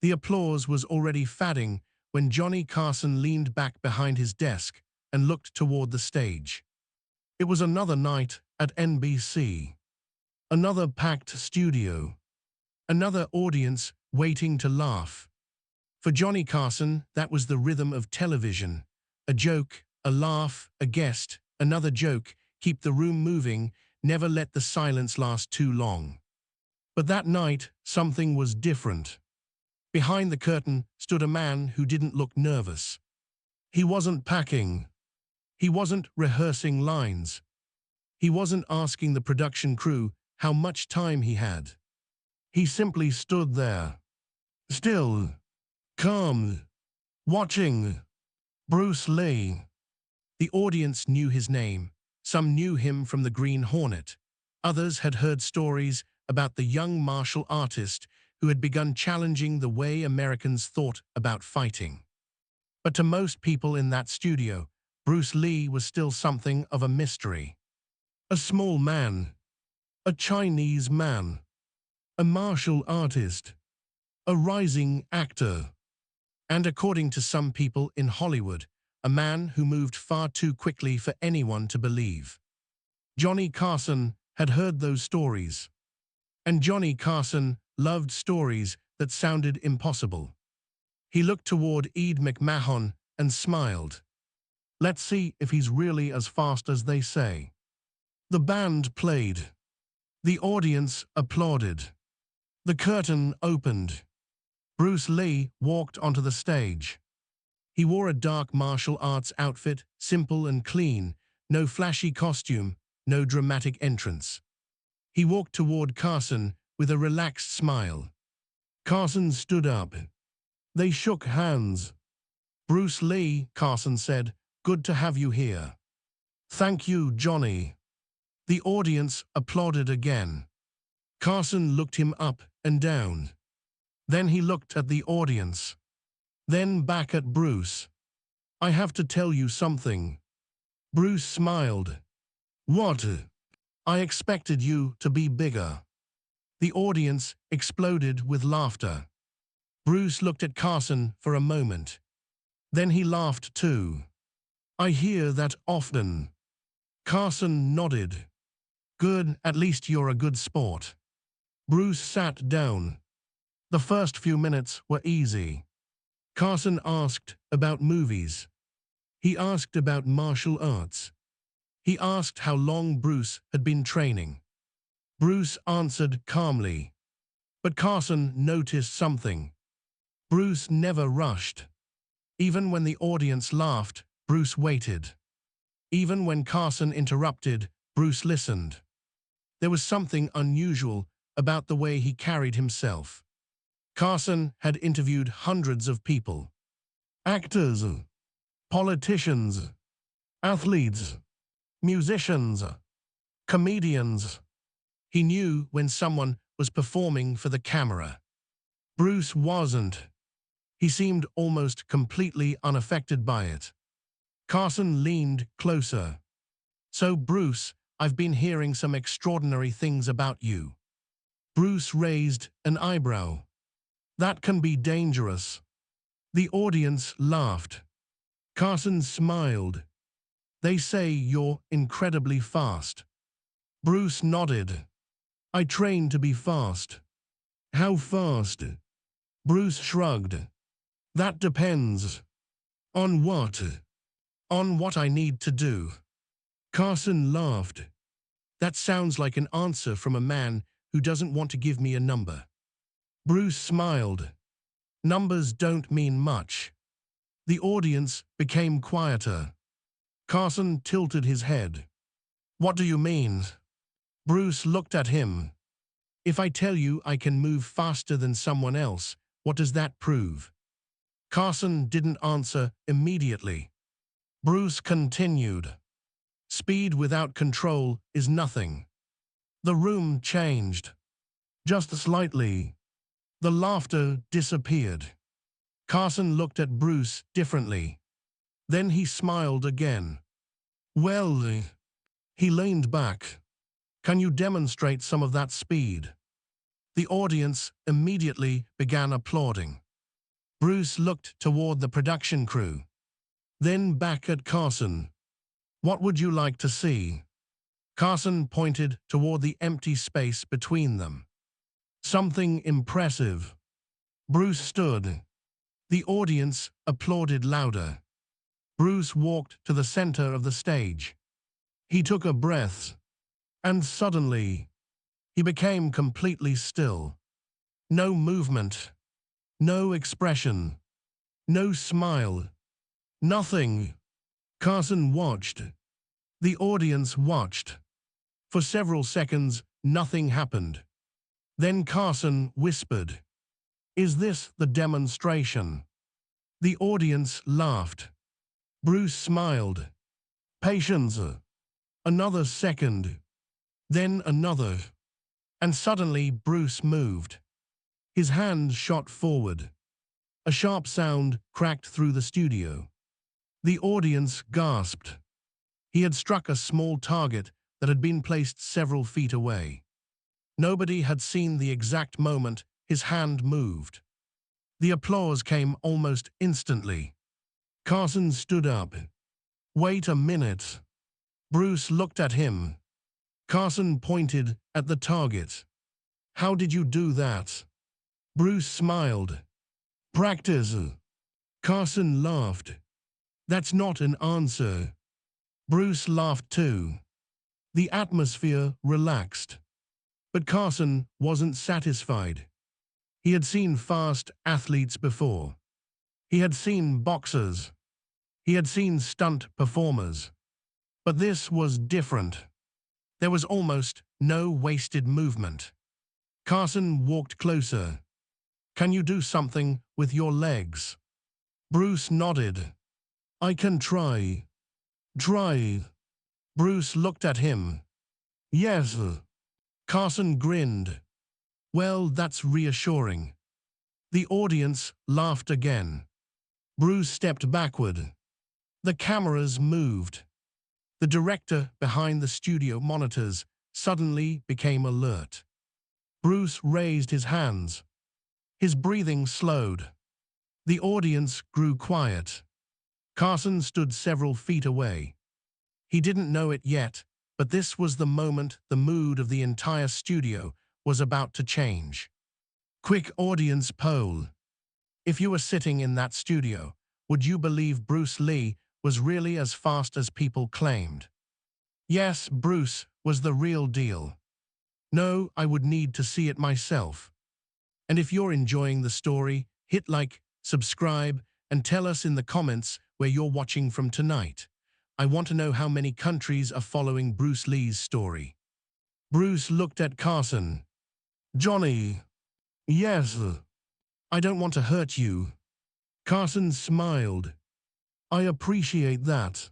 The applause was already fading when Johnny Carson leaned back behind his desk and looked toward the stage. It was another night at NBC. Another packed studio. Another audience waiting to laugh. For Johnny Carson, that was the rhythm of television. A joke, a laugh, a guest, another joke, keep the room moving, never let the silence last too long. But that night, something was different. Behind the curtain stood a man who didn't look nervous. He wasn't packing. He wasn't rehearsing lines. He wasn't asking the production crew how much time he had. He simply stood there. Still. Calm. Watching. Bruce Lee. The audience knew his name. Some knew him from the Green Hornet. Others had heard stories about the young martial artist who had begun challenging the way Americans thought about fighting. But to most people in that studio, Bruce Lee was still something of a mystery. A small man. A Chinese man. A martial artist. A rising actor. And according to some people in Hollywood, a man who moved far too quickly for anyone to believe. Johnny Carson had heard those stories. And Johnny Carson loved stories that sounded impossible. He looked toward Ed McMahon and smiled. Let's see if he's really as fast as they say. The band played. The audience applauded. The curtain opened. Bruce Lee walked onto the stage. He wore a dark martial arts outfit, simple and clean, no flashy costume, no dramatic entrance. He walked toward Carson with a relaxed smile. Carson stood up. They shook hands. Bruce Lee, Carson said, good to have you here. Thank you, Johnny. The audience applauded again. Carson looked him up and down. Then he looked at the audience. Then back at Bruce. I have to tell you something. Bruce smiled. What? I expected you to be bigger. The audience exploded with laughter. Bruce looked at Carson for a moment. Then he laughed too. I hear that often. Carson nodded. Good, at least you're a good sport. Bruce sat down. The first few minutes were easy. Carson asked about movies. He asked about martial arts. He asked how long Bruce had been training. Bruce answered calmly. But Carson noticed something. Bruce never rushed. Even when the audience laughed, Bruce waited. Even when Carson interrupted, Bruce listened. There was something unusual about the way he carried himself. Carson had interviewed hundreds of people. Actors, politicians, athletes, musicians, comedians. He knew when someone was performing for the camera. Bruce wasn't. He seemed almost completely unaffected by it. Carson leaned closer. So, Bruce, I've been hearing some extraordinary things about you. Bruce raised an eyebrow. That can be dangerous. The audience laughed. Carson smiled. They say you're incredibly fast. Bruce nodded. I train to be fast. How fast? Bruce shrugged. That depends. On what? On what I need to do. Carson laughed. That sounds like an answer from a man who doesn't want to give me a number. Bruce smiled. Numbers don't mean much. The audience became quieter. Carson tilted his head. What do you mean? Bruce looked at him. If I tell you I can move faster than someone else, what does that prove? Carson didn't answer immediately. Bruce continued. Speed without control is nothing. The room changed. Just slightly. The laughter disappeared. Carson looked at Bruce differently. Then he smiled again. Well, he leaned back. Can you demonstrate some of that speed? The audience immediately began applauding. Bruce looked toward the production crew, then back at Carson. What would you like to see? Carson pointed toward the empty space between them. Something impressive. Bruce stood. The audience applauded louder. Bruce walked to the center of the stage. He took a breath, and suddenly, he became completely still. No movement, no expression, no smile, nothing. Carson watched. The audience watched. For several seconds, nothing happened. Then Carson whispered, "Is this the demonstration?" The audience laughed. Bruce smiled. Patience. Another second. Then another. And suddenly Bruce moved. His hand shot forward. A sharp sound cracked through the studio. The audience gasped. He had struck a small target that had been placed several feet away. Nobody had seen the exact moment his hand moved. The applause came almost instantly. Carson stood up. "Wait a minute." Bruce looked at him. Carson pointed at the target. "How did you do that?" Bruce smiled. "Practice." Carson laughed. "That's not an answer." Bruce laughed too. The atmosphere relaxed. But Carson wasn't satisfied. He had seen fast athletes before. He had seen boxers. He had seen stunt performers. But this was different. There was almost no wasted movement. Carson walked closer. "Can you do something with your legs?" Bruce nodded. "I can try." "Try." Bruce looked at him. "Yes." Carson grinned. "Well, that's reassuring." The audience laughed again. Bruce stepped backward. The cameras moved. The director behind the studio monitors suddenly became alert. Bruce raised his hands. His breathing slowed. The audience grew quiet. Carson stood several feet away. He didn't know it yet, but this was the moment the mood of the entire studio was about to change. Quick audience poll. If you were sitting in that studio, would you believe Bruce Lee was really as fast as people claimed? Yes, Bruce was the real deal. No, I would need to see it myself. And if you're enjoying the story, hit like, subscribe, and tell us in the comments where you're watching from tonight. I want to know how many countries are following Bruce Lee's story. Bruce looked at Carson. "Johnny." "Yes." "I don't want to hurt you." Carson smiled. "I appreciate that."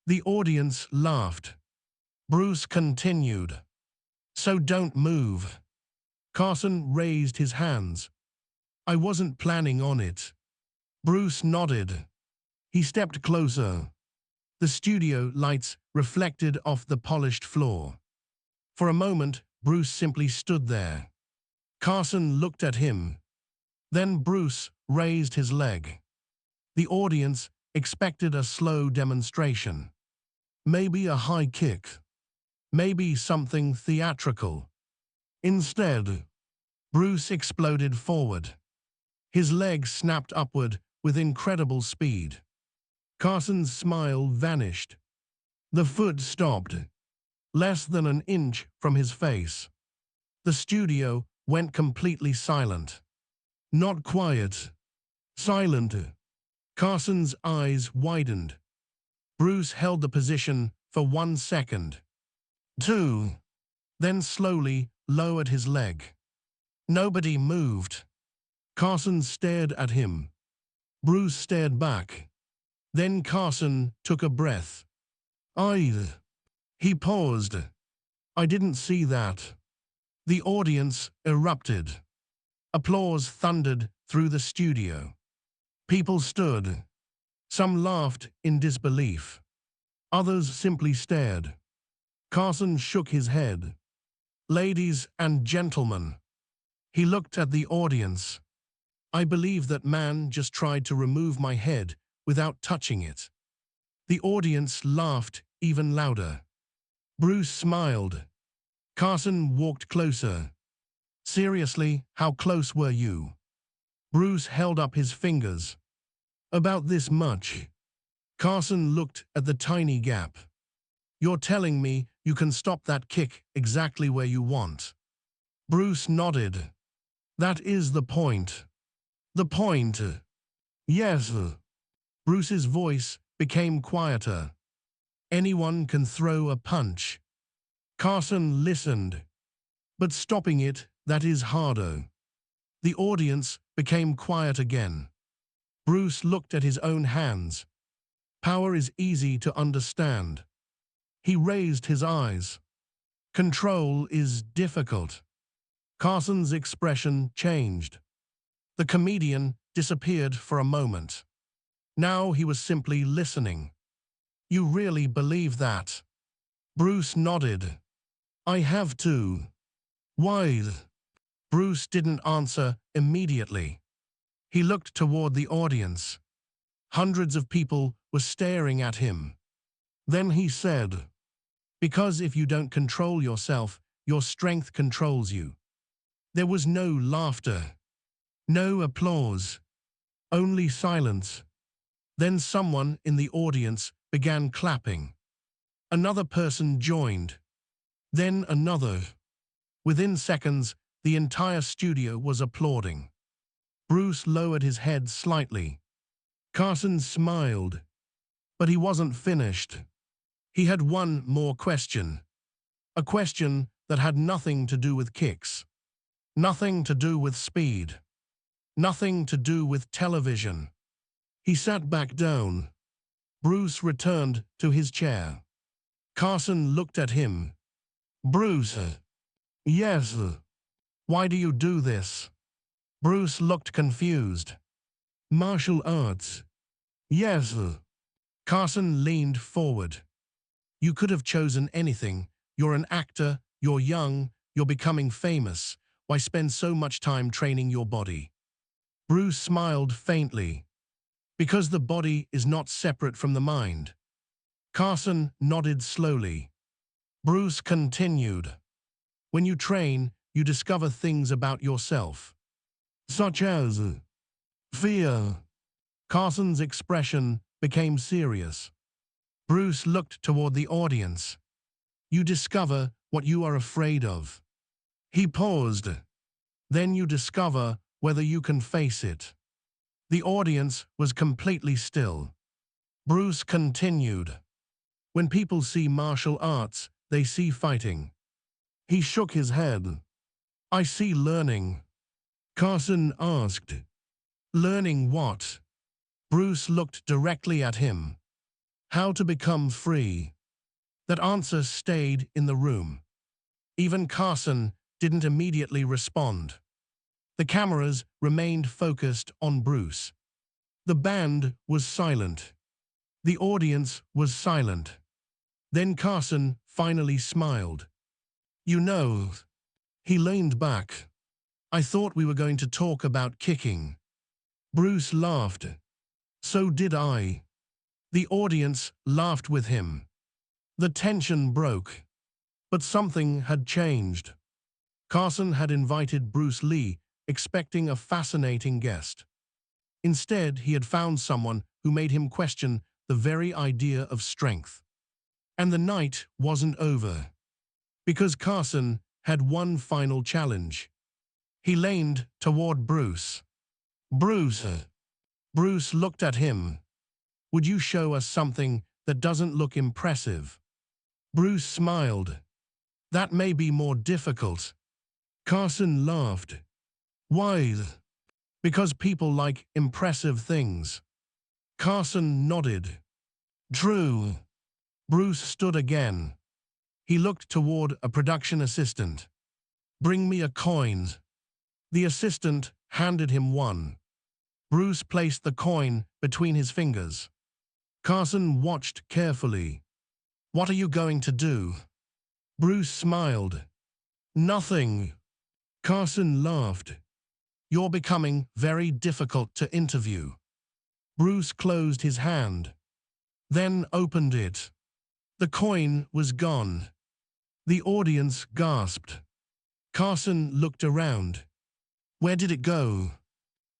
The audience laughed. Bruce continued. "So don't move." Carson raised his hands. "I wasn't planning on it." Bruce nodded. He stepped closer. The studio lights reflected off the polished floor. For a moment, Bruce simply stood there. Carson looked at him. Then Bruce raised his leg. The audience expected a slow demonstration. Maybe a high kick. Maybe something theatrical. Instead, Bruce exploded forward. His legs snapped upward with incredible speed. Carson's smile vanished. The foot stopped, less than an inch from his face. The studio went completely silent. Not quiet, silent. Carson's eyes widened. Bruce held the position for 1 second. 2. Then slowly lowered his leg. Nobody moved. Carson stared at him. Bruce stared back. Then Carson took a breath. He paused. "I didn't see that." The audience erupted. Applause thundered through the studio. People stood. Some laughed in disbelief. Others simply stared. Carson shook his head. "Ladies and gentlemen." He looked at the audience. I believe that man just tried to remove my head without touching it. The audience laughed even louder. Bruce smiled. Carson walked closer. Seriously, how close were you? Bruce held up his fingers. About this much. Carson looked at the tiny gap. You're telling me you can stop that kick exactly where you want? Bruce nodded. That is the point. The point. Yes. Bruce's voice became quieter. Anyone can throw a punch. Carson listened. But stopping it, that is harder. The audience became quiet again. Bruce looked at his own hands. Power is easy to understand. He raised his eyes. Control is difficult. Carson's expression changed. The comedian disappeared for a moment. Now he was simply listening. You really believe that? Bruce nodded. I have to. Why? Bruce didn't answer immediately. He looked toward the audience. Hundreds of people were staring at him. Then he said, because if you don't control yourself, your strength controls you. There was no laughter, no applause, only silence. Then someone in the audience began clapping. Another person joined. Then another. Within seconds, the entire studio was applauding. Bruce lowered his head slightly. Carson smiled. But he wasn't finished. He had one more question. A question that had nothing to do with kicks. Nothing to do with speed. Nothing to do with television. He sat back down. Bruce returned to his chair. Carson looked at him. Bruce. Yes. Why do you do this? Bruce looked confused. Martial arts. Yes. Carson leaned forward. You could have chosen anything. You're an actor, you're young, you're becoming famous. Why spend so much time training your body? Bruce smiled faintly. Because the body is not separate from the mind. Carson nodded slowly. Bruce continued. When you train, you discover things about yourself. Such as fear. Carson's expression became serious. Bruce looked toward the audience. You discover what you are afraid of. He paused. Then you discover whether you can face it. The audience was completely still. Bruce continued. When people see martial arts, they see fighting. He shook his head. I see learning. Carson asked. Learning what? Bruce looked directly at him. How to become free. That answer stayed in the room. Even Carson didn't immediately respond. The cameras remained focused on Bruce. The band was silent. The audience was silent. Then Carson finally smiled. You know, he leaned back. I thought we were going to talk about kicking. Bruce laughed. So did I. The audience laughed with him. The tension broke. But something had changed. Carson had invited Bruce Lee, expecting a fascinating guest. Instead, he had found someone who made him question the very idea of strength. And the night wasn't over. Because Carson had one final challenge. He leaned toward Bruce. Bruce. Bruce looked at him. Would you show us something that doesn't look impressive? Bruce smiled. That may be more difficult. Carson laughed. Why? Because people like impressive things. Carson nodded. True. Bruce stood again. He looked toward a production assistant. Bring me a coin. The assistant handed him one. Bruce placed the coin between his fingers. Carson watched carefully. What are you going to do? Bruce smiled. Nothing. Carson laughed. You're becoming very difficult to interview. Bruce closed his hand, then opened it. The coin was gone. The audience gasped. Carson looked around. Where did it go?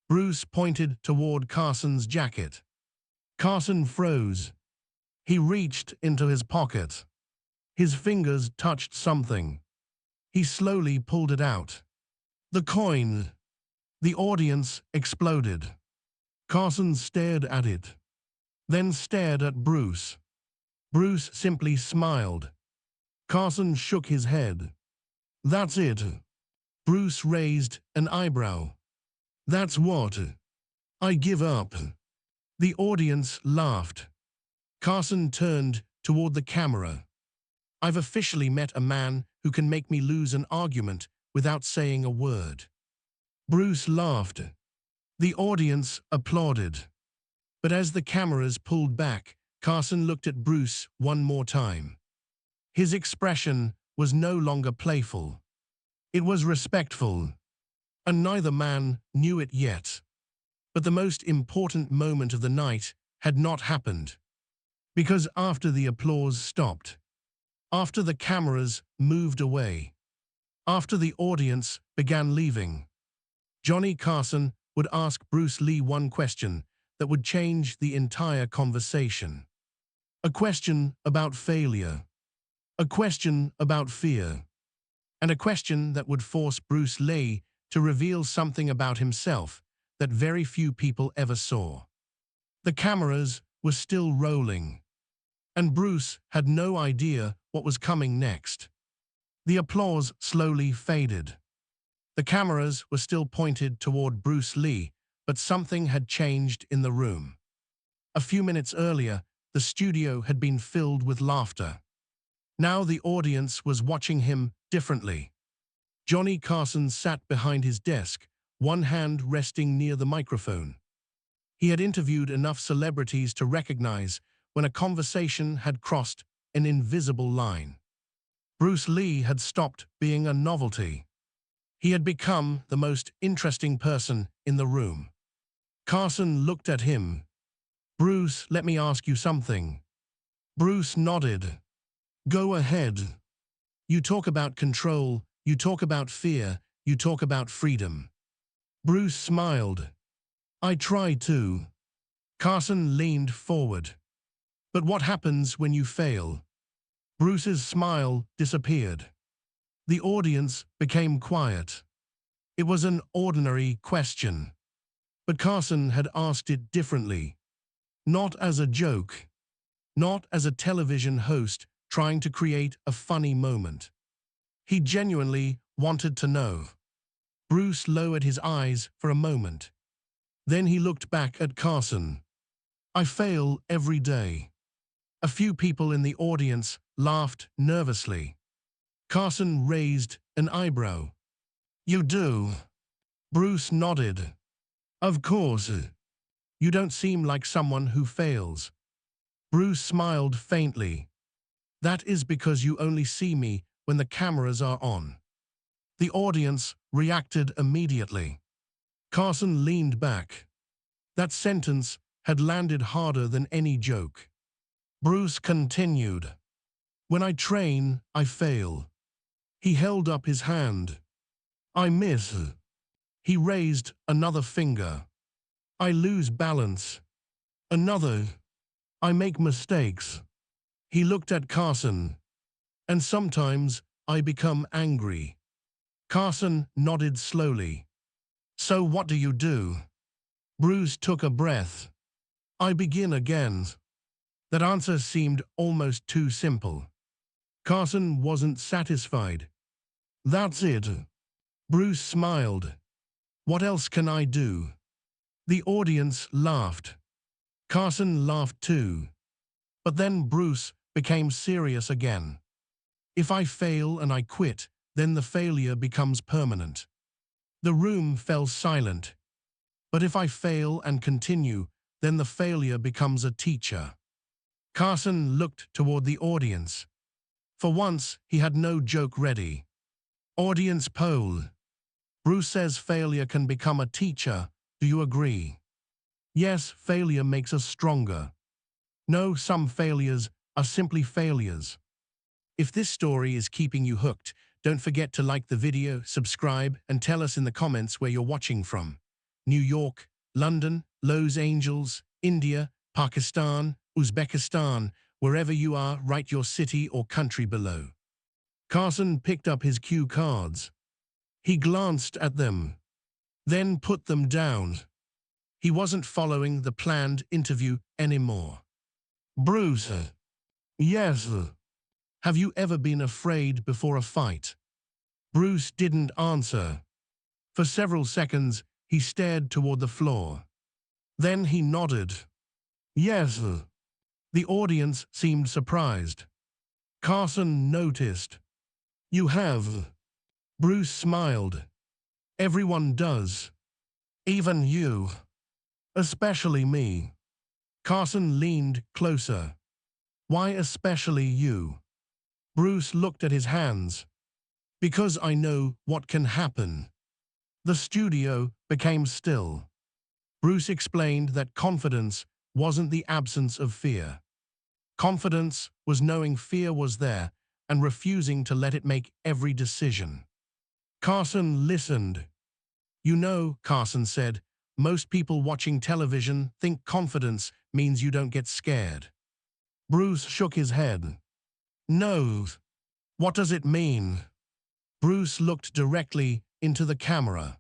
Bruce pointed toward Carson's jacket. Carson froze. He reached into his pocket. His fingers touched something. He slowly pulled it out. The coin. The audience exploded. Carson stared at it, then stared at Bruce. Bruce simply smiled. Carson shook his head. That's it. Bruce raised an eyebrow. That's what? I give up. The audience laughed. Carson turned toward the camera. I've officially met a man who can make me lose an argument without saying a word. Bruce laughed. The audience applauded. But as the cameras pulled back, Carson looked at Bruce one more time. His expression was no longer playful. It was respectful. And neither man knew it yet. But the most important moment of the night had not happened. Because after the applause stopped, after the cameras moved away, after the audience began leaving, Johnny Carson would ask Bruce Lee one question that would change the entire conversation. A question about failure. A question about fear. And a question that would force Bruce Lee to reveal something about himself that very few people ever saw. The cameras were still rolling, and Bruce had no idea what was coming next. The applause slowly faded. The cameras were still pointed toward Bruce Lee, but something had changed in the room. A few minutes earlier, the studio had been filled with laughter. Now the audience was watching him differently. Johnny Carson sat behind his desk, one hand resting near the microphone. He had interviewed enough celebrities to recognize when a conversation had crossed an invisible line. Bruce Lee had stopped being a novelty. He had become the most interesting person in the room. Carson looked at him. Bruce, let me ask you something. Bruce nodded. Go ahead. You talk about control, you talk about fear, you talk about freedom. Bruce smiled. I try to. Carson leaned forward. But what happens when you fail? Bruce's smile disappeared. The audience became quiet. It was an ordinary question. But Carson had asked it differently. Not as a joke. Not as a television host trying to create a funny moment. He genuinely wanted to know. Bruce lowered his eyes for a moment. Then he looked back at Carson. I fail every day. A few people in the audience laughed nervously. Carson raised an eyebrow. You do? Bruce nodded. Of course. You don't seem like someone who fails. Bruce smiled faintly. That is because you only see me when the cameras are on. The audience reacted immediately. Carson leaned back. That sentence had landed harder than any joke. Bruce continued. When I train, I fail. He held up his hand. I miss. He raised another finger. I lose balance. Another. I make mistakes. He looked at Carson. And sometimes I become angry. Carson nodded slowly. So what do you do? Bruce took a breath. I begin again. That answer seemed almost too simple. Carson wasn't satisfied. That's it. Bruce smiled. What else can I do? The audience laughed. Carson laughed too. But then Bruce became serious again. If I fail and I quit, then the failure becomes permanent. The room fell silent. But if I fail and continue, then the failure becomes a teacher. Carson looked toward the audience. For once, he had no joke ready. Audience poll. Bruce says failure can become a teacher. Do you agree? Yes, failure makes us stronger. No, some failures are simply failures. If this story is keeping you hooked, don't forget to like the video, subscribe, and tell us in the comments where you're watching from. New York, London, Los Angeles, India, Pakistan, Uzbekistan, wherever you are, write your city or country below. Carson picked up his cue cards. He glanced at them, then put them down. He wasn't following the planned interview anymore. Bruce. Yes. Have you ever been afraid before a fight? Bruce didn't answer. For several seconds, he stared toward the floor. Then he nodded. Yes. The audience seemed surprised. Carson noticed. You have. Bruce smiled. Everyone does. Even you. Especially me. Carson leaned closer. Why especially you? Bruce looked at his hands. Because I know what can happen. The studio became still. Bruce explained that confidence wasn't the absence of fear. Confidence was knowing fear was there and refusing to let it make every decision. Carson listened. You know, Carson said, most people watching television think confidence means you don't get scared. Bruce shook his head. No. What does it mean? Bruce looked directly into the camera.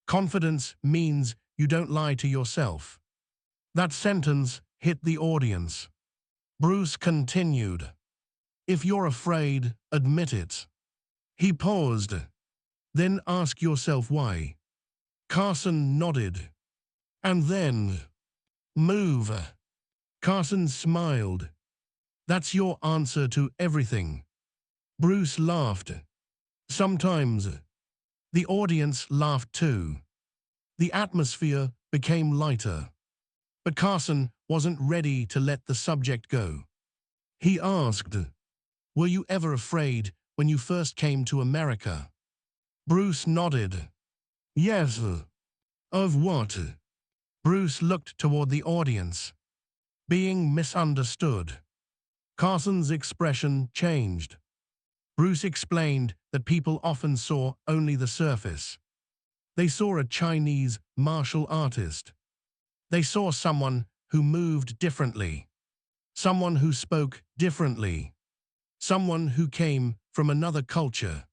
Confidence means you don't lie to yourself. That sentence hit the audience. Bruce continued. If you're afraid, admit it. He paused. Then ask yourself why. Carson nodded. And then, move. Carson smiled. That's your answer to everything. Bruce laughed. Sometimes. The audience laughed too. The atmosphere became lighter. But Carson wasn't ready to let the subject go. He asked, were you ever afraid when you first came to America? Bruce nodded. Yes. Of what? Bruce looked toward the audience. Being misunderstood. Carson's expression changed. Bruce explained that people often saw only the surface. They saw a Chinese martial artist. They saw someone who moved differently. Someone who spoke differently. Someone who came from another culture.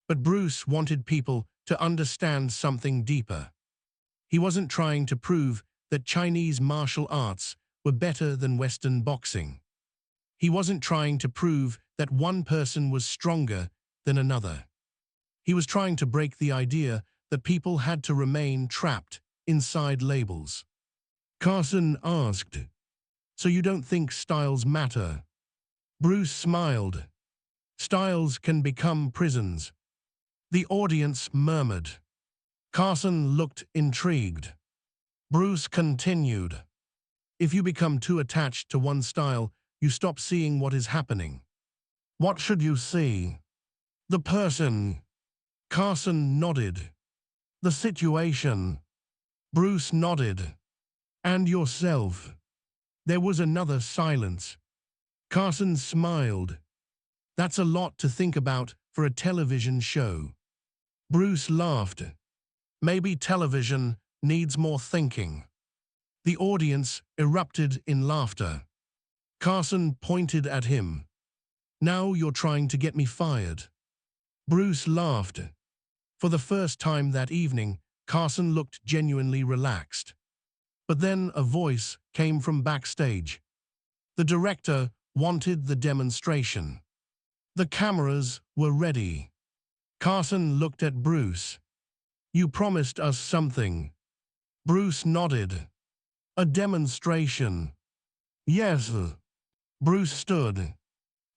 But Bruce wanted people to understand something deeper. He wasn't trying to prove that Chinese martial arts were better than Western boxing. He wasn't trying to prove that one person was stronger than another. He was trying to break the idea that people had to remain trapped inside labels. Carson asked, so you don't think styles matter? Bruce smiled. Styles can become prisons. The audience murmured. Carson looked intrigued. Bruce continued. If you become too attached to one style, you stop seeing what is happening. What should you see? The person. Carson nodded. The situation. Bruce nodded. And yourself. There was another silence. Carson smiled. That's a lot to think about for a television show. Bruce laughed. Maybe television needs more thinking. The audience erupted in laughter. Carson pointed at him. Now you're trying to get me fired. Bruce laughed. For the first time that evening, Carson looked genuinely relaxed. But then a voice came from backstage. The director wanted the demonstration. The cameras were ready. Carson looked at Bruce. You promised us something. Bruce nodded. A demonstration. Yes. Bruce stood.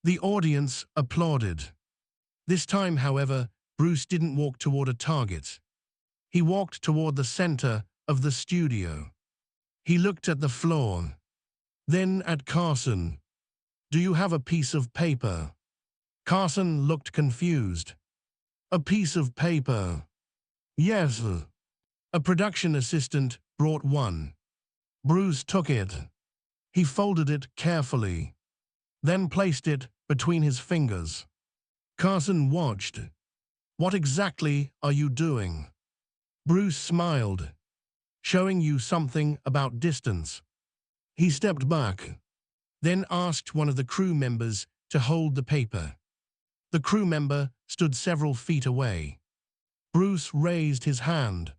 The audience applauded. This time, however, Bruce didn't walk toward a target. He walked toward the center of the studio. He looked at the floor. Then at Carson. Do you have a piece of paper? Carson looked confused. A piece of paper. Yes. A production assistant brought one. Bruce took it. He folded it carefully, then placed it between his fingers. Carson watched. What exactly are you doing? Bruce smiled, showing you something about distance. He stepped back, then asked one of the crew members to hold the paper. The crew member stood several feet away. Bruce raised his hand.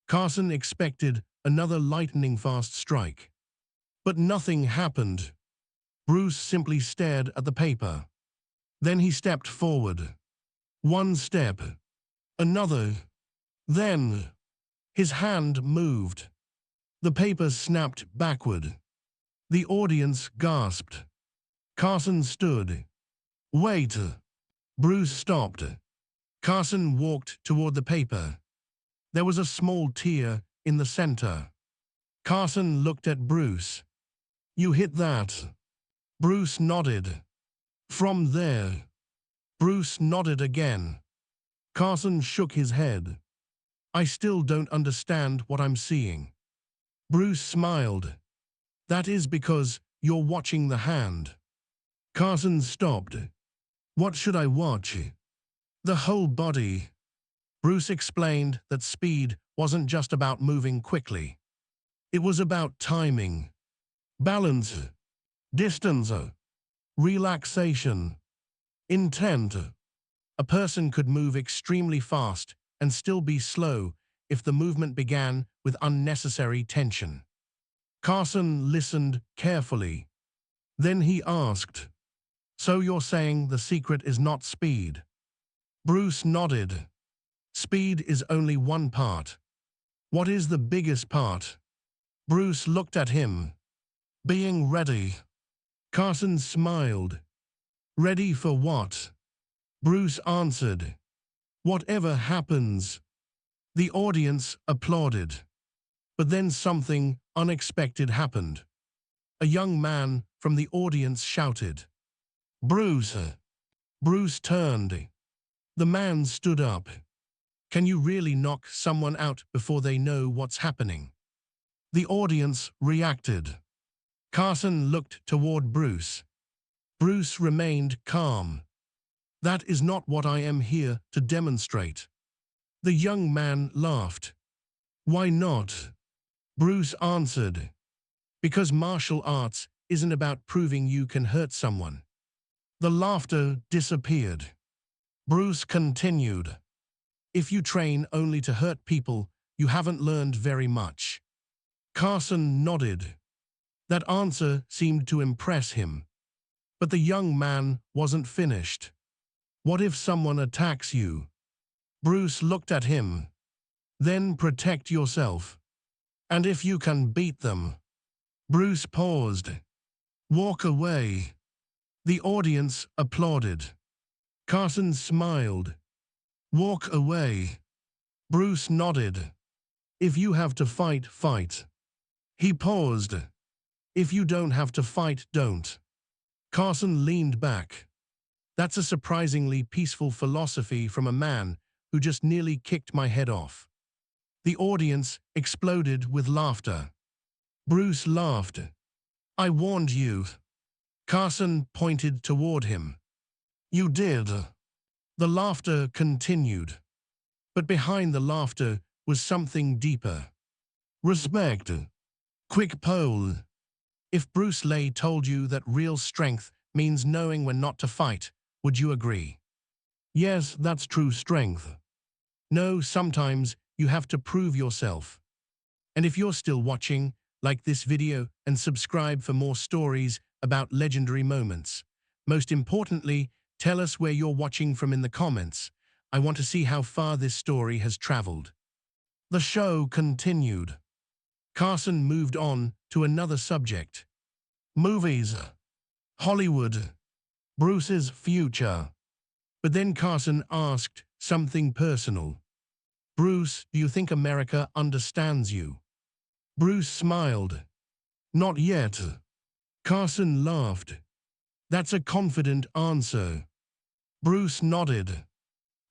Carson expected another lightning-fast strike. But nothing happened. Bruce simply stared at the paper. Then he stepped forward. One step. Another. Then his hand moved. The paper snapped backward. The audience gasped. Carson stood. Wait. Bruce stopped. Carson walked toward the paper. There was a small tear in the center. Carson looked at Bruce. You hit that. Bruce nodded. From there. Bruce nodded again. Carson shook his head. I still don't understand what I'm seeing. Bruce smiled. That is because you're watching the hand. Carson stopped. What should I watch? The whole body. Bruce explained that speed wasn't just about moving quickly. It was about timing, balance, distance, relaxation, intent. A person could move extremely fast and still be slow if the movement began with unnecessary tension. Carson listened carefully. Then he asked, So you're saying the secret is not speed? Bruce nodded. Speed is only one part. What is the biggest part? Bruce looked at him. Being ready. Carson smiled. Ready for what? Bruce answered. Whatever happens. The audience applauded. But then something unexpected happened. A young man from the audience shouted, Bruce! Bruce turned. The man stood up. Can you really knock someone out before they know what's happening? The audience reacted. Carson looked toward Bruce. Bruce remained calm. That is not what I am here to demonstrate. The young man laughed. Why not? Bruce answered. Because martial arts isn't about proving you can hurt someone. The laughter disappeared. Bruce continued. If you train only to hurt people, you haven't learned very much. Carson nodded. That answer seemed to impress him. But the young man wasn't finished. What if someone attacks you? Bruce looked at him. Then protect yourself. And if you can beat them. Bruce paused. Walk away. The audience applauded. Carson smiled. Walk away. Bruce nodded. If you have to fight, fight. He paused. If you don't have to fight, don't. Carson leaned back. That's a surprisingly peaceful philosophy from a man who just nearly kicked my head off. The audience exploded with laughter. Bruce laughed. I warned you. Carson pointed toward him. You did. The laughter continued. But behind the laughter was something deeper. Respect. Quick poll. If Bruce Lee told you that real strength means knowing when not to fight, would you agree? Yes, that's true strength. No, sometimes you have to prove yourself. And if you're still watching, like this video and subscribe for more stories about legendary moments. Most importantly, tell us where you're watching from in the comments. I want to see how far this story has traveled. The show continued. Carson moved on to another subject. Movies. Hollywood. Bruce's future. But then Carson asked something personal. Bruce, do you think America understands you? Bruce smiled. Not yet. Carson laughed. That's a confident answer. Bruce nodded.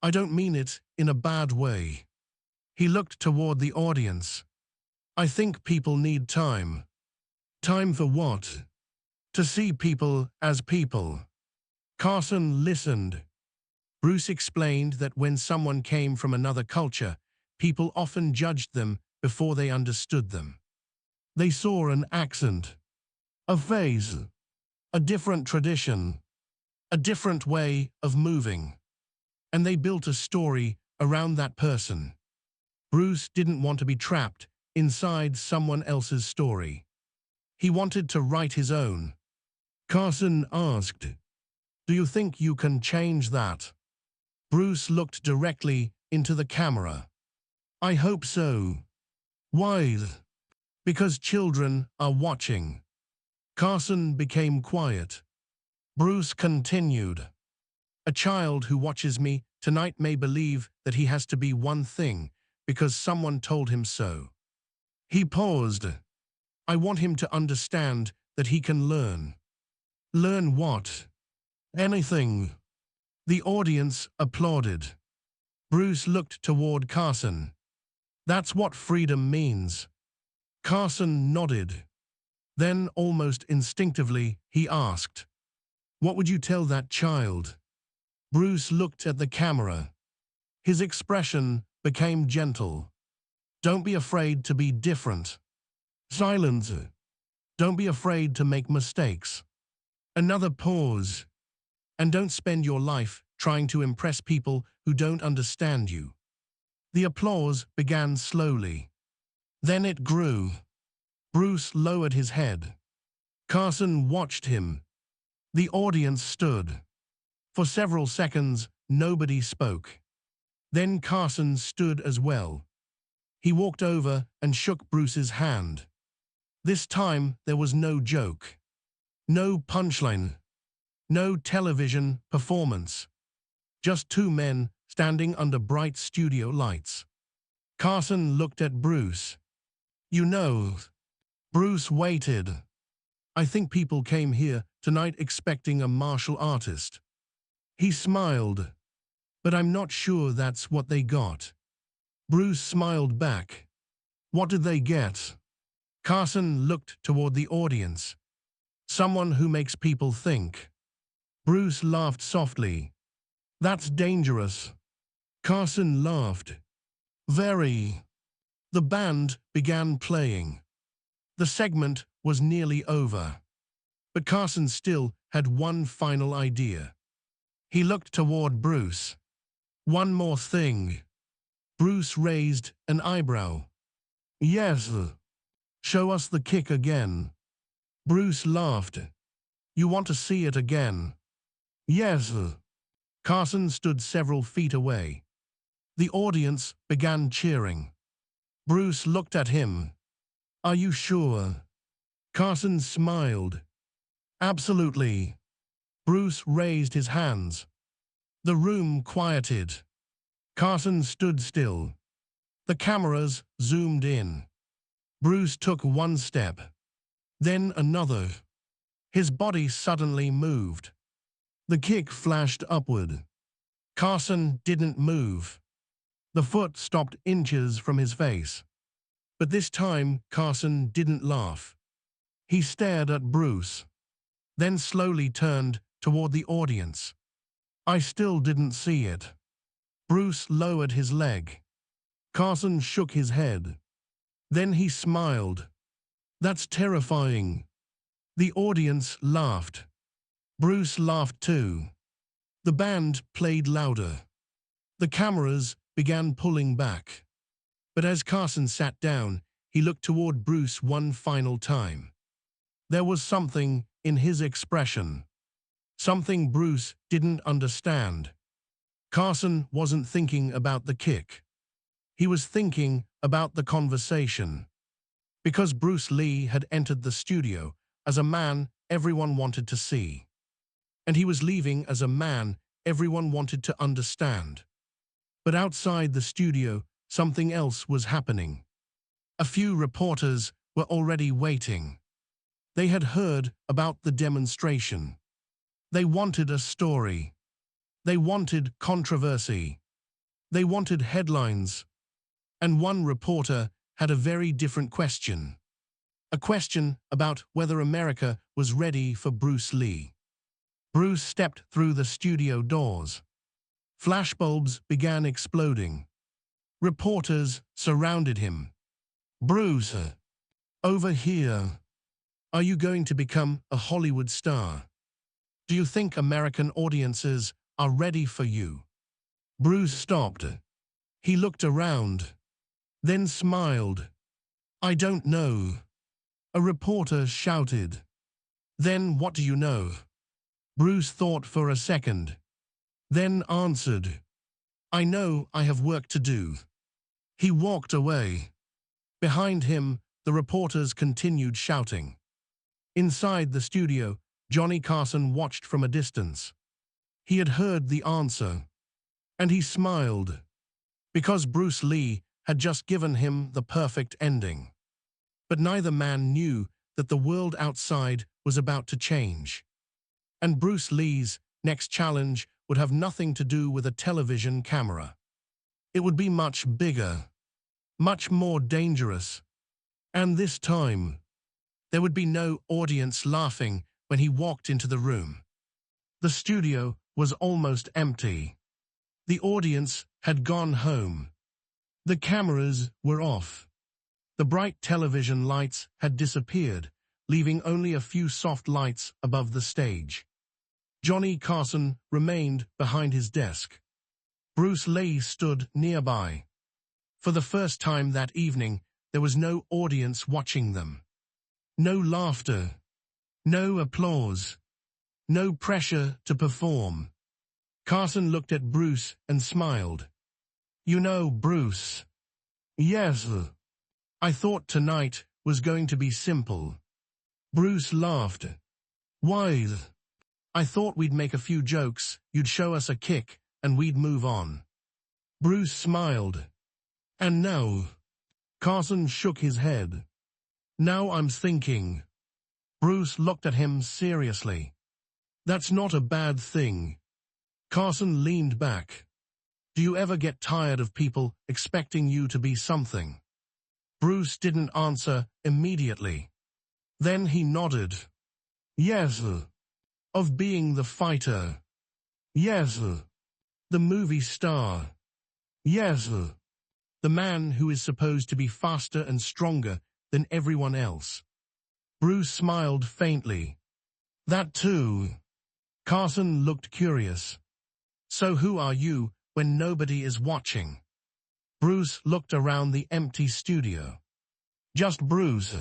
I don't mean it in a bad way. He looked toward the audience. I think people need time. Time for what? To see people as people. Carson listened. Bruce explained that when someone came from another culture, people often judged them before they understood them. They saw an accent, a phase, a different tradition, a different way of moving, and they built a story around that person. Bruce didn't want to be trapped inside someone else's story. He wanted to write his own. Carson asked, "Do you think you can change that?" Bruce looked directly into the camera. "I hope so." "Why?" "Because children are watching." Carson became quiet. Bruce continued, "A child who watches me tonight may believe that he has to be one thing because someone told him so." He paused. "I want him to understand that he can learn." "Learn what?" "Anything." The audience applauded. Bruce looked toward Carson. "That's what freedom means." Carson nodded. Then, almost instinctively, he asked, "What would you tell that child?" Bruce looked at the camera. His expression became gentle. "Don't be afraid to be different." Silence. "Don't be afraid to make mistakes." Another pause. "And don't spend your life trying to impress people who don't understand you." The applause began slowly. Then it grew. Bruce lowered his head. Carson watched him. The audience stood. For several seconds, nobody spoke. Then Carson stood as well. He walked over and shook Bruce's hand. This time there was no joke. No punchline. No television performance. Just two men standing under bright studio lights. Carson looked at Bruce. "You know." Bruce waited. "I think people came here tonight expecting a martial artist." He smiled. "But I'm not sure that's what they got." Bruce smiled back. "What did they get?" Carson looked toward the audience. "Someone who makes people think." Bruce laughed softly. "That's dangerous." Carson laughed. "Very." The band began playing. The segment was nearly over. But Carson still had one final idea. He looked toward Bruce. "One more thing." Bruce raised an eyebrow. "Yes." "Show us the kick again." Bruce laughed. "You want to see it again?" "Yes." Carson stood several feet away. The audience began cheering. Bruce looked at him. "Are you sure?" Carson smiled. "Absolutely." Bruce raised his hands. The room quieted. Carson stood still. The cameras zoomed in. Bruce took one step, then another. His body suddenly moved. The kick flashed upward. Carson didn't move. The foot stopped inches from his face. But this time, Carson didn't laugh. He stared at Bruce, then slowly turned toward the audience. "I still didn't see it." Bruce lowered his leg. Carson shook his head. Then he smiled. "That's terrifying." The audience laughed. Bruce laughed too. The band played louder. The cameras began pulling back. But as Carson sat down, he looked toward Bruce one final time. There was something in his expression. Something Bruce didn't understand. Carson wasn't thinking about the kick. He was thinking about the conversation. Because Bruce Lee had entered the studio as a man everyone wanted to see. And he was leaving as a man everyone wanted to understand. But outside the studio, something else was happening. A few reporters were already waiting. They had heard about the demonstration. They wanted a story. They wanted controversy. They wanted headlines. And one reporter had a very different question. A question about whether America was ready for Bruce Lee. Bruce stepped through the studio doors. Flashbulbs began exploding. Reporters surrounded him. "Bruce, over here. Are you going to become a Hollywood star? Do you think American audiences are ready for you?" Bruce stopped. He looked around, then smiled. "I don't know." A reporter shouted. "Then what do you know?" Bruce thought for a second, then answered, "I know I have work to do." He walked away. Behind him, the reporters continued shouting. Inside the studio, Johnny Carson watched from a distance. He had heard the answer, and he smiled, because Bruce Lee had just given him the perfect ending. But neither man knew that the world outside was about to change. And Bruce Lee's next challenge would have nothing to do with a television camera. It would be much bigger, much more dangerous. And this time, there would be no audience laughing when he walked into the room. The studio was almost empty. The audience had gone home. The cameras were off. The bright television lights had disappeared, leaving only a few soft lights above the stage. Johnny Carson remained behind his desk. Bruce Lee stood nearby. For the first time that evening, there was no audience watching them. No laughter, no applause, no pressure to perform. Carson looked at Bruce and smiled. "You know, Bruce." "Yes, I thought tonight was going to be simple." Bruce laughed. "Why? I thought we'd make a few jokes, you'd show us a kick, and we'd move on." Bruce smiled. "And now?" Carson shook his head. "Now I'm thinking." Bruce looked at him seriously. "That's not a bad thing." Carson leaned back. "Do you ever get tired of people expecting you to be something?" Bruce didn't answer immediately. Then he nodded. "Yes, of being the fighter. Yes, the movie star. Yes, the man who is supposed to be faster and stronger than everyone else." Bruce smiled faintly. "That too." Carson looked curious. "So who are you when nobody is watching?" Bruce looked around the empty studio. "Just Bruce."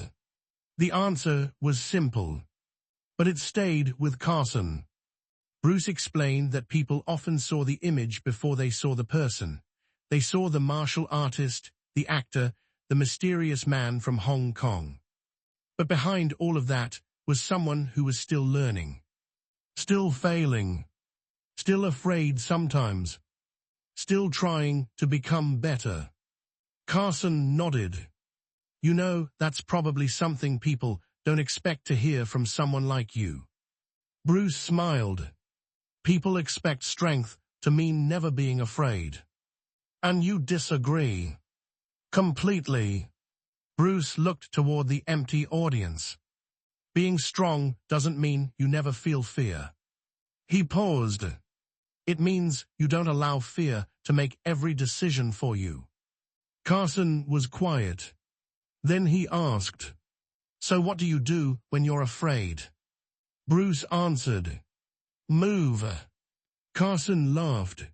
The answer was simple, but it stayed with Carson. Bruce explained that people often saw the image before they saw the person. They saw the martial artist, the actor, the mysterious man from Hong Kong. But behind all of that was someone who was still learning, still failing, still afraid sometimes, still trying to become better. Carson nodded. "You know, that's probably something people don't expect to hear from someone like you." Bruce smiled. "People expect strength to mean never being afraid." "And you disagree?" "Completely." Bruce looked toward the empty audience. "Being strong doesn't mean you never feel fear." He paused. "It means you don't allow fear to make every decision for you." Carson was quiet. Then he asked, "So what do you do when you're afraid?" Bruce answered, "Move." Carson laughed.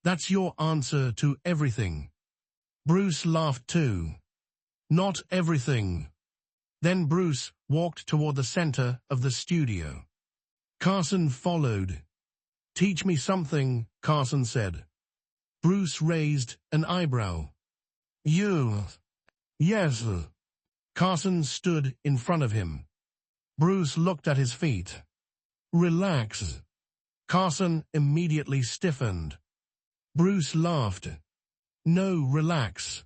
"That's your answer to everything." Bruce laughed too. "Not everything." Then Bruce walked toward the center of the studio. Carson followed. "Teach me something," Carson said. Bruce raised an eyebrow. "You?" "Yes." Carson stood in front of him. Bruce looked at his feet. "Relax." Carson immediately stiffened. Bruce laughed. "No, relax.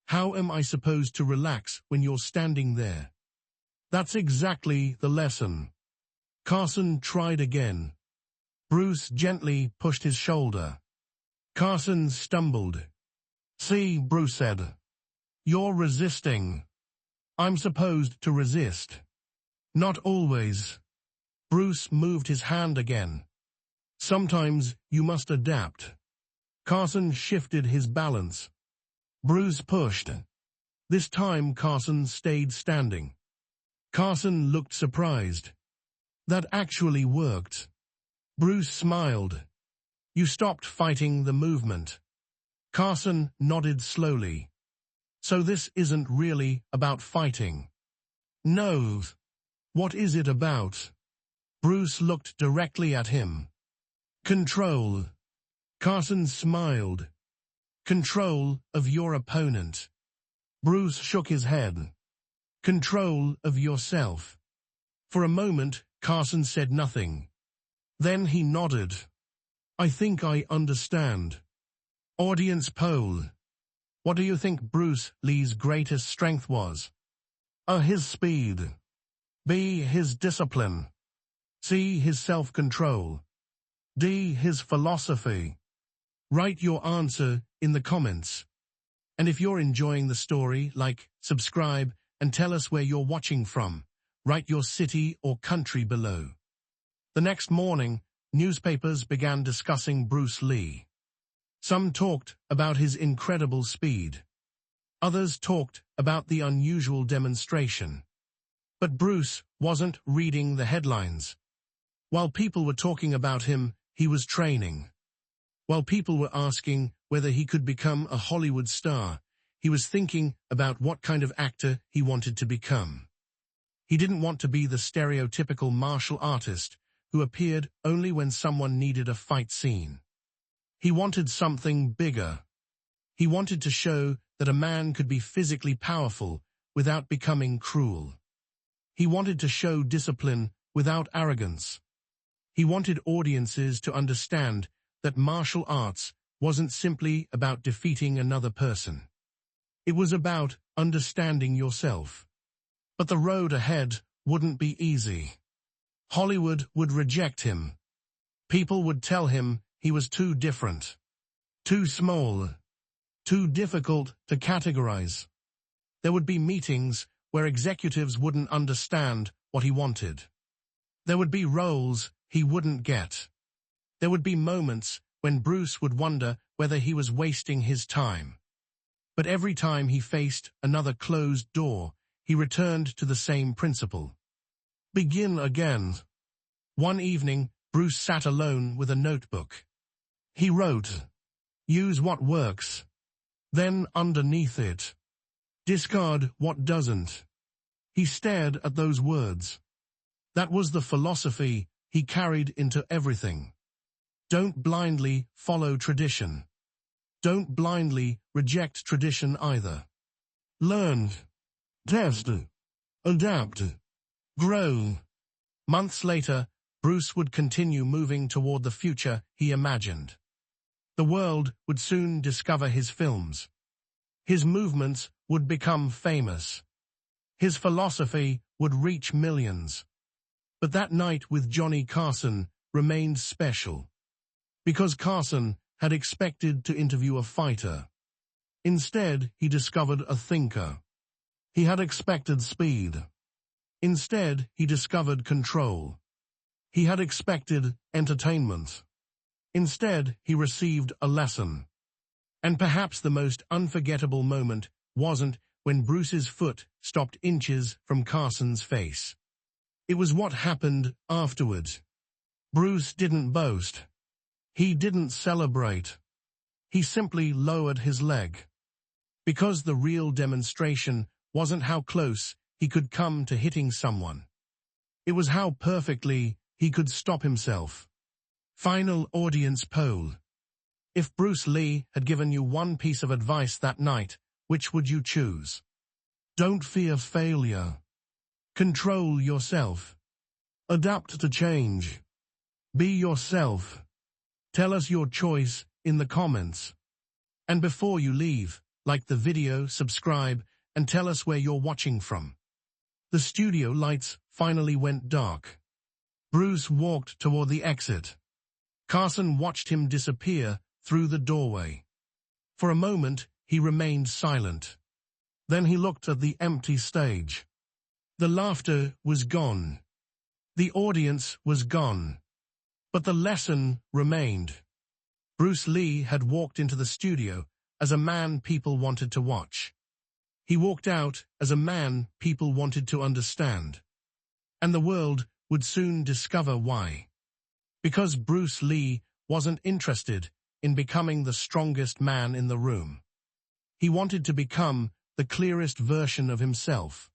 How am I supposed to relax when you're standing there?" "That's exactly the lesson." Carson tried again. Bruce gently pushed his shoulder. Carson stumbled. See, Bruce said. You're resisting. I'm supposed to resist. Not always. Bruce moved his hand again. Sometimes you must adapt. Carson shifted his balance. Bruce pushed. This time Carson stayed standing. Carson looked surprised. That actually worked. Bruce smiled. You stopped fighting the movement. Carson nodded slowly. So this isn't really about fighting. No. What is it about? Bruce looked directly at him. Control. Carson smiled. Control of your opponent. Bruce shook his head. Control of yourself. For a moment, Carson said nothing. Then he nodded. I think I understand. Audience poll. What do you think Bruce Lee's greatest strength was? A. His speed. B. His discipline. C. His self-control. D. His philosophy. Write your answer in the comments. And if you're enjoying the story, like, subscribe, and tell us where you're watching from. Write your city or country below. The next morning, newspapers began discussing Bruce Lee. Some talked about his incredible speed. Others talked about the unusual demonstration. But Bruce wasn't reading the headlines. While people were talking about him, he was training. While people were asking whether he could become a Hollywood star, he was thinking about what kind of actor he wanted to become. He didn't want to be the stereotypical martial artist who appeared only when someone needed a fight scene. He wanted something bigger. He wanted to show that a man could be physically powerful without becoming cruel. He wanted to show discipline without arrogance. He wanted audiences to understand that martial arts wasn't simply about defeating another person. It was about understanding yourself. But the road ahead wouldn't be easy. Hollywood would reject him. People would tell him he was too different, too small, too difficult to categorize. There would be meetings where executives wouldn't understand what he wanted. There would be roles he wouldn't get. There would be moments when Bruce would wonder whether he was wasting his time. But every time he faced another closed door, he returned to the same principle. Begin again. One evening, Bruce sat alone with a notebook. He wrote, use what works. Then underneath it, discard what doesn't. He stared at those words. That was the philosophy he carried into everything. Don't blindly follow tradition. Don't blindly reject tradition either. Learn, test, adapt, grow. Months later, Bruce would continue moving toward the future he imagined. The world would soon discover his films. His movements would become famous. His philosophy would reach millions. But that night with Johnny Carson remained special. Because Carson had expected to interview a fighter. Instead, he discovered a thinker. He had expected speed. Instead, he discovered control. He had expected entertainment. Instead, he received a lesson. And perhaps the most unforgettable moment wasn't when Bruce's foot stopped inches from Carson's face. It was what happened afterward. Bruce didn't boast. He didn't celebrate. He simply lowered his leg. Because the real demonstration wasn't how close he could come to hitting someone. It was how perfectly he could stop himself. Final audience poll. If Bruce Lee had given you one piece of advice that night, which would you choose? Don't fear failure. Control yourself. Adapt to change. Be yourself. Tell us your choice in the comments. And before you leave, like the video, subscribe, and tell us where you're watching from. The studio lights finally went dark. Bruce walked toward the exit. Carson watched him disappear through the doorway. For a moment, he remained silent. Then he looked at the empty stage. The laughter was gone. The audience was gone. But the lesson remained. Bruce Lee had walked into the studio as a man people wanted to watch. He walked out as a man people wanted to understand. And the world would soon discover why. Because Bruce Lee wasn't interested in becoming the strongest man in the room. He wanted to become the clearest version of himself.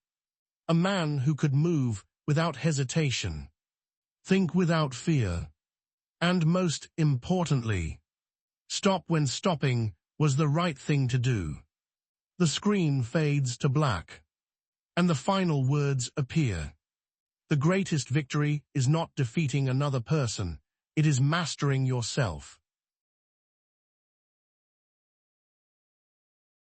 A man who could move without hesitation, think without fear, and most importantly, stop when stopping was the right thing to do. The screen fades to black, and the final words appear. The greatest victory is not defeating another person, it is mastering yourself.